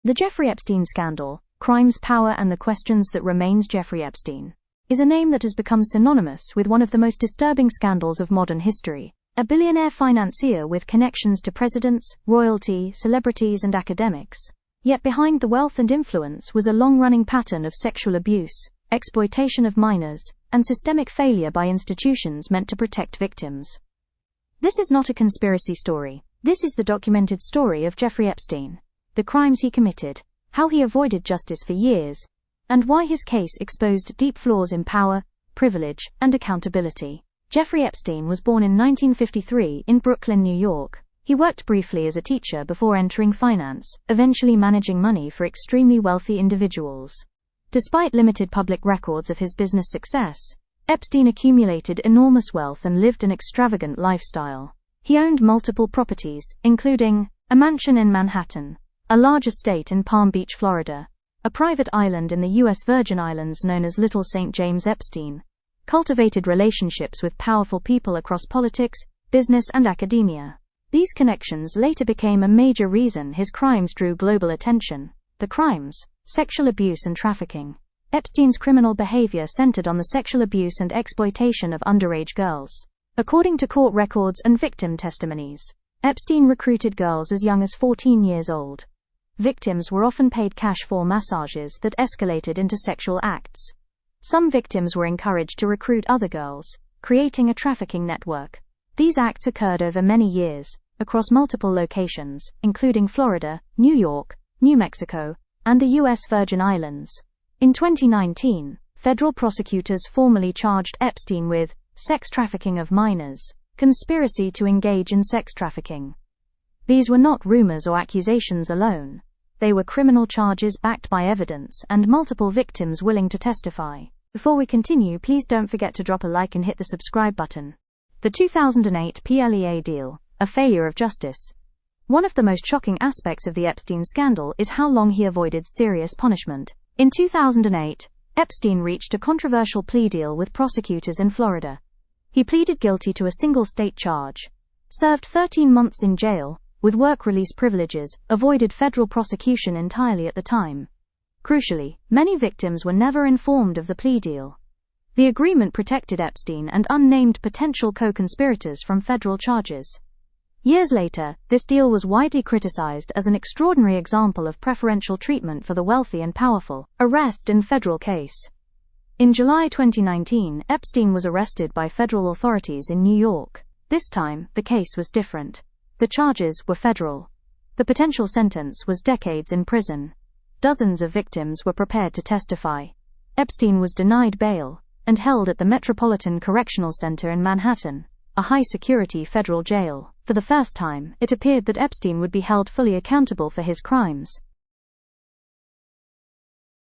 The Jeffrey Epstein scandal, crimes, power, and the questions that remains. Jeffrey Epstein is a name that has become synonymous with one of the most disturbing scandals of modern history. A billionaire financier with connections to presidents, royalty, celebrities, and academics. Yet behind the wealth and influence was a long-running pattern of sexual abuse, exploitation of minors, and systemic failure by institutions meant to protect victims. This is not a conspiracy story. This is the documented story of Jeffrey Epstein. The crimes he committed, how he avoided justice for years, and why his case exposed deep flaws in power, privilege, and accountability. Jeffrey Epstein was born in 1953 in Brooklyn, New York. He worked briefly as a teacher before entering finance, eventually managing money for extremely wealthy individuals. Despite limited public records of his business success, Epstein accumulated enormous wealth and lived an extravagant lifestyle. He owned multiple properties, including a mansion in Manhattan, a large estate in Palm Beach, Florida, a private island in the U.S. Virgin Islands known as Little St. James. Epstein cultivated relationships with powerful people across politics, business, and academia. These connections later became a major reason his crimes drew global attention. The crimes: sexual abuse and trafficking. Epstein's criminal behavior centered on the sexual abuse and exploitation of underage girls. According to court records and victim testimonies, Epstein recruited girls as young as 14 years old. Victims were often paid cash for massages that escalated into sexual acts. Some victims were encouraged to recruit other girls, creating a trafficking network. These acts occurred over many years, across multiple locations, including Florida, New York, New Mexico, and the U.S. Virgin Islands. In 2019, federal prosecutors formally charged Epstein with sex trafficking of minors, conspiracy to engage in sex trafficking. These were not rumors or accusations alone. They were criminal charges backed by evidence and multiple victims willing to testify. Before we continue, please don't forget to drop a like and hit the subscribe button. The 2008 PLEA deal, a failure of justice. One of the most shocking aspects of the Epstein scandal is how long he avoided serious punishment. In 2008, Epstein reached a controversial plea deal with prosecutors in Florida. He pleaded guilty to a single state charge, served 13 months in jail, with work release privileges, avoided federal prosecution entirely at the time. Crucially, many victims were never informed of the plea deal. The agreement protected Epstein and unnamed potential co-conspirators from federal charges. Years later, this deal was widely criticized as an extraordinary example of preferential treatment for the wealthy and powerful. Arrest in federal case. In July 2019, Epstein was arrested by federal authorities in New York. This time, the case was different. The charges were federal. The potential sentence was decades in prison. Dozens of victims were prepared to testify. Epstein was denied bail and held at the Metropolitan Correctional Center in Manhattan, a high-security federal jail. For the first time, it appeared that Epstein would be held fully accountable for his crimes.